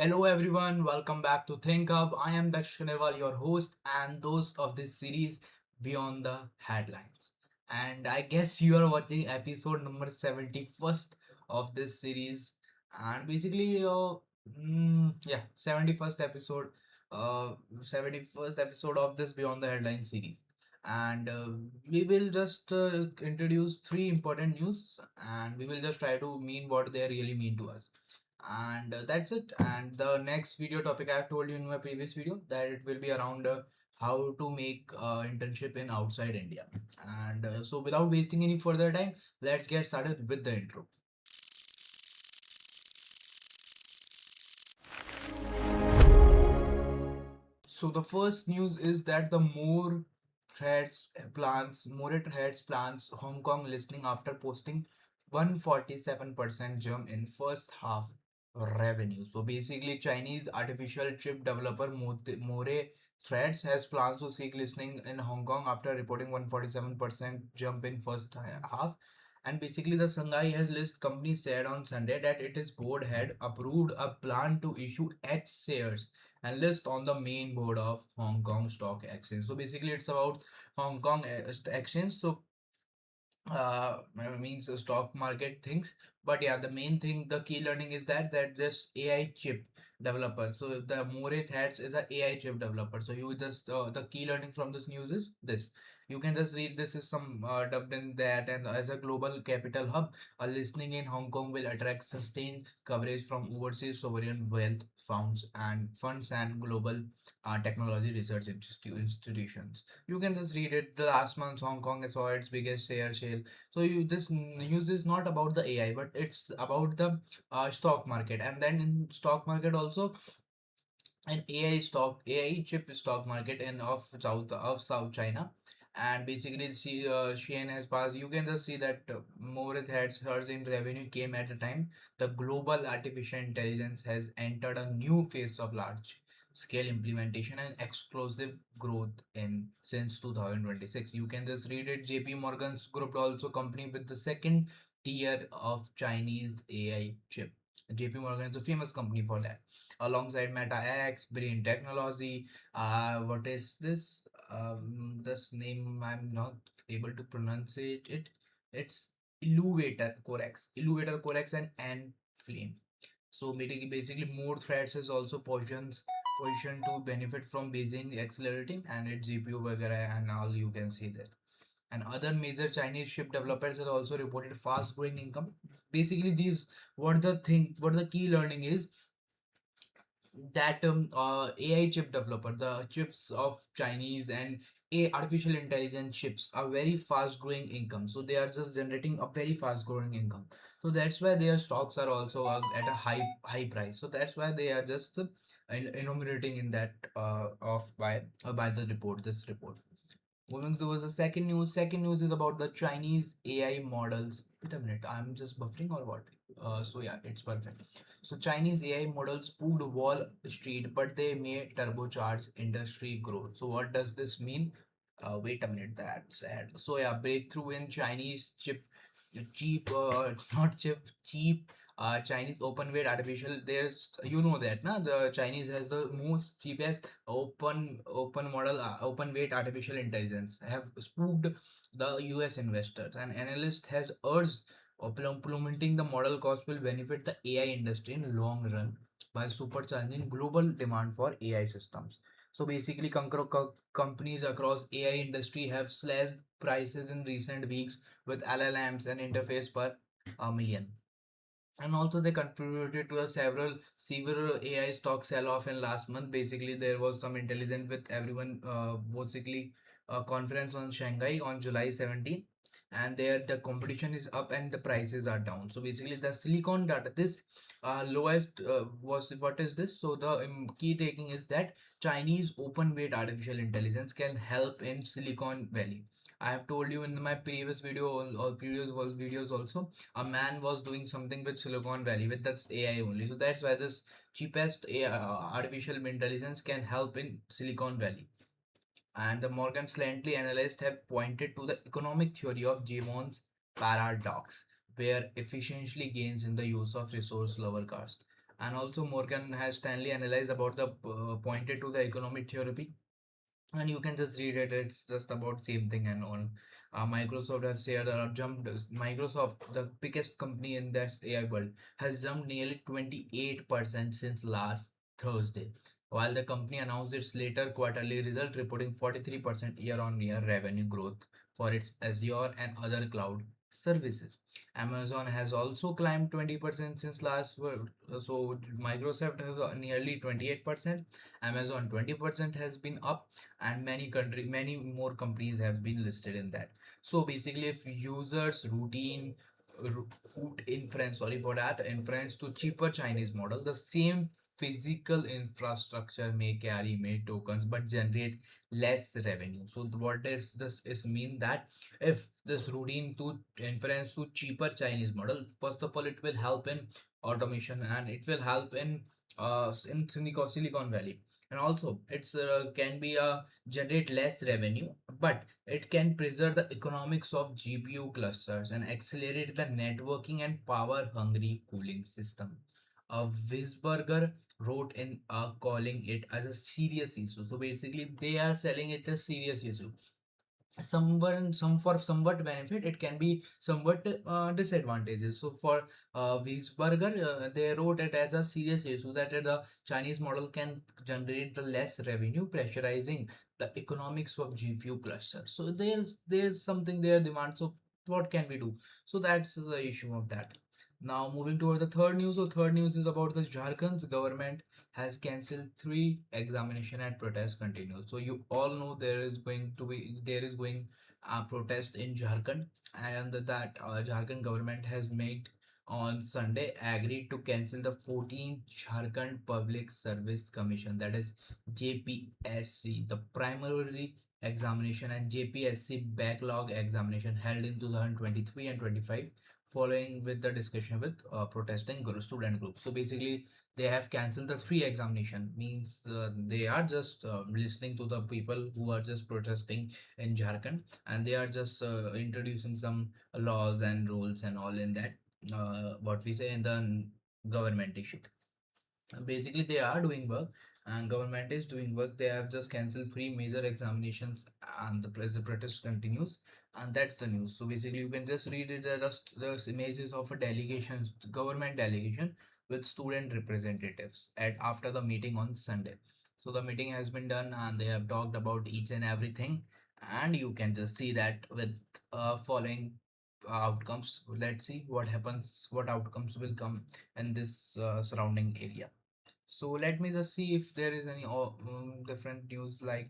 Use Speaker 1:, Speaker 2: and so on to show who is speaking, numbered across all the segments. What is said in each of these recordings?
Speaker 1: Hello everyone, welcome back to ThinkHub. I am Daksh, your host and host of this series Beyond the Headlines. And I guess you are watching episode number 71st of this series. And basically, 71st episode, 71st episode of this Beyond the Headlines series. And we will just introduce three important news and we will just try to mean what they really mean to us, and that's it. And the next video topic, I have told you in my previous video that it will be around how to make internship in outside India. And so without wasting any further time, let's get started with the intro. So the first news is that the More Threads plans Hong Kong listing after posting 147% jump in first half revenue. So basically, Chinese artificial chip developer More Threads has plans to seek listing in Hong Kong after reporting 147% jump in first half. And basically, the Shanghai has list company said on Sunday that its board had approved a plan to issue H shares and list on the main board of Hong Kong Stock Exchange. So basically, it's about Hong Kong Exchange. So means stock market things. But yeah, the main thing, the key learning is that this AI chip developer. So the More Threads is a AI chip developer. So you just the key learning from this news is this. You can just read this is some dubbed in that, and as a global capital hub, a listing in Hong Kong will attract sustained coverage from overseas sovereign wealth funds and global technology research institutions. You can just read it. The last month, Hong Kong saw its biggest share sale. So you this news is not about the AI, but it's about the stock market. And then in stock market also, an AI chip stock market in of South China. And basically, Shein has passed. You can just see that more had surge in revenue came at a time. The global artificial intelligence has entered a new phase of large scale implementation and explosive growth in since 2026. You can just read it. JP Morgan's group also company with the second tier of Chinese AI chip. JP Morgan is a famous company for that, alongside Meta X, Brain Technology. What is this? This name I'm not able to pronounce it. It's Illuvator Corex, and Flame. So basically, more threads is also positioned to benefit from Beijing accelerating and its GPU vagara and all. You can see that. And other major Chinese chip developers have also reported fast growing income. Basically, these what the key learning is that AI chip developer, the chips of Chinese and artificial intelligence chips are very fast growing income. So they are just generating a very fast growing income. So that's why their stocks are also at a high price. So that's why they are just enumerating in that of by the report, this report. Moving towards the second news. Second news is about the Chinese AI models. Wait a minute, I'm just buffering or what? So yeah, it's perfect. So Chinese AI models spooked Wall Street, but they may turbocharge industry growth. So what does this mean? Wait a minute, that's sad. So yeah, breakthrough in Chinese cheap, not chip, cheap Chinese open weight artificial. There's that na the Chinese has the most cheapest open weight artificial intelligence have spooked the US investors. An analyst has urged implementing the model cost will benefit the AI industry in long run by supercharging global demand for AI systems. So basically, companies across AI industry have slashed prices in recent weeks with LLMs and interface per million. And also they contributed to a several severe AI stock sell-off in last month. Basically, there was some intelligence with everyone, basically a conference on Shanghai on July 17th, and there the competition is up and the prices are down. So basically, the silicon data, this lowest was what is this? So the key taking is that Chinese open weight artificial intelligence can help in Silicon Valley. I have told you in my previous video, all previous videos also, a man was doing something with Silicon Valley with that's AI only. So that's why this cheapest AI, artificial intelligence can help in Silicon Valley. And the Morgan Stanley analysts have pointed to the economic theory of Jamon's paradox, where efficiency gains in the use of resource lower cost. And also Morgan has Stanley analyzed about the pointed to the economic theory, and you can just read it. It's just about same thing. And on Microsoft has shared jumped. Microsoft, the biggest company in this AI world, has jumped nearly 28% since last Thursday, while the company announced its later quarterly result, reporting 43% year-on-year revenue growth for its Azure and other cloud services. Amazon has also climbed 20% since last world. So Microsoft has nearly 28%, Amazon 20% has been up, and many more companies have been listed in that. So basically, if users route inference, sorry for that, inference to cheaper Chinese model, the same physical infrastructure may carry many tokens but generate less revenue. So what does this is mean? That if this routine to inference to cheaper Chinese model, first of all it will help in automation, and it will help in Silicon Valley, and also it's can be a generate less revenue, but it can preserve the economics of GPU clusters and accelerate the networking and power hungry cooling system. Wisberger wrote in calling it as a serious issue. So basically they are selling it as serious issue. Some for somewhat benefit, it can be somewhat disadvantages. So for Wiesberger, they wrote it as a serious issue that the Chinese model can generate the less revenue, pressurizing the economics of GPU cluster. So there's something there demand. So what can we do? So that's the issue of that. Now moving toward the third news. So third news is about the Jharkhand's government has cancelled three examination and protest continues. So you all know there is going a protest in Jharkhand, and that Jharkhand government has made on Sunday agreed to cancel the 14th Jharkhand Public Service Commission, that is JPSC, the primary examination and JPSC backlog examination held in 2023 and 25, following with the discussion with protesting student groups. So basically they have cancelled the three examination, means they are just listening to the people who are just protesting in Jharkhand, and they are just introducing some laws and rules and all in that what we say in the government issue. Basically they are doing work, and government is doing work. They have just cancelled three major examinations, and the protest continues, and that's the news. So basically you can just read it. Just the images of a delegation, government delegation with student representatives at after the meeting on Sunday. So the meeting has been done, and they have talked about each and everything, and you can just see that with following outcomes. Let's see what happens, what outcomes will come in this surrounding area. So let me just see if there is any different news, like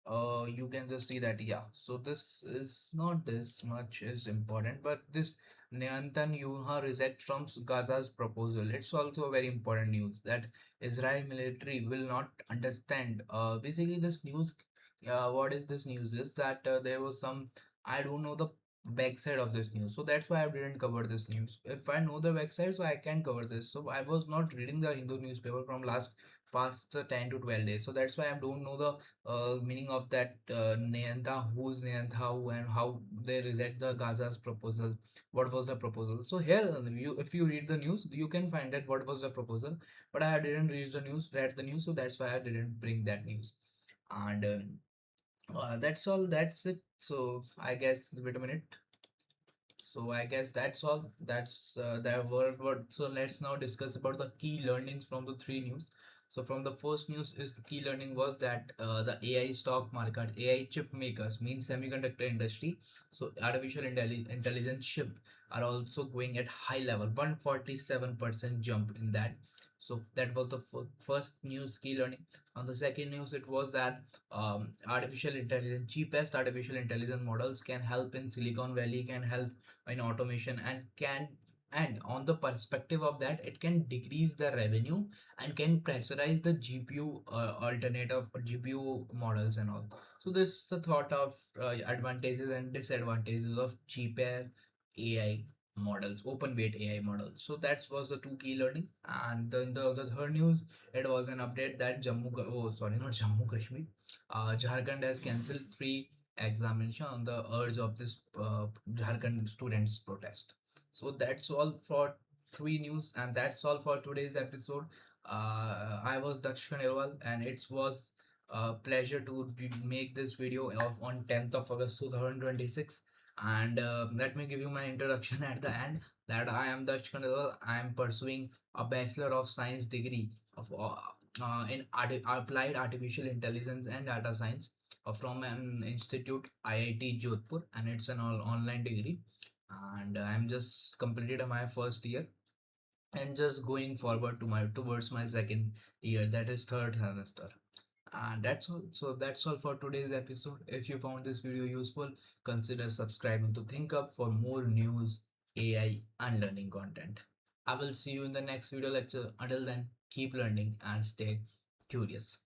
Speaker 1: you can just see that, yeah, so this is not this much is important, but this Netanyahu reject from Gaza's proposal, it's also a very important news that Israel military will not understand. Basically this news, what is this news is that there was some, I don't know the backside of this news, so that's why I didn't cover this news. If I know the backside, so I can cover this. So I was not reading the Hindu newspaper from last past 10 to 12 days, so that's why I don't know the meaning of that who's Netanyahu, and how they reject the Gaza's proposal. What was the proposal? So here, if you read the news, you can find out what was the proposal. But I didn't read the news, so that's why I didn't bring that news. And that's all. That's it. So I guess, wait a minute. So I guess that's all. That's that word. So let's now discuss about the key learnings from the three news. So from the first news is the key learning was that the AI stock market, AI chip makers, means semiconductor industry. So artificial intelligence chip are also going at high level, 147% jump in that. So that was the first news key learning. On the second news, it was that artificial intelligence, cheapest artificial intelligence models can help in Silicon Valley, can help in automation, and can, and on the perspective of that, it can decrease the revenue and can pressurize the GPU alternative or GPU models and all. So this is the thought of advantages and disadvantages of cheaper AI models, open weight AI models. So that was the two key learning. And then the third news, it was an update that oh sorry, not Jammu Kashmir, Jharkhand has cancelled three examination on the urge of this Jharkhand students protest. So that's all for three news, and that's all for today's episode. I was Daksh Khandelwal, and it was a pleasure to make this video of on 10th of August 2026. And let me give you my introduction at the end. That I am Daksh Khandelwal. I am pursuing a Bachelor of Science degree of in applied artificial intelligence and data science from an institute IIT Jodhpur, and it's an online degree. And I'm just completed my first year and just going forward to my towards my second year, that is third semester. And that's all. So that's all for today's episode. If you found this video useful, consider subscribing to ThinkHub for more news, AI, and learning content. I will see you in the next video lecture. Until then, keep learning and stay curious.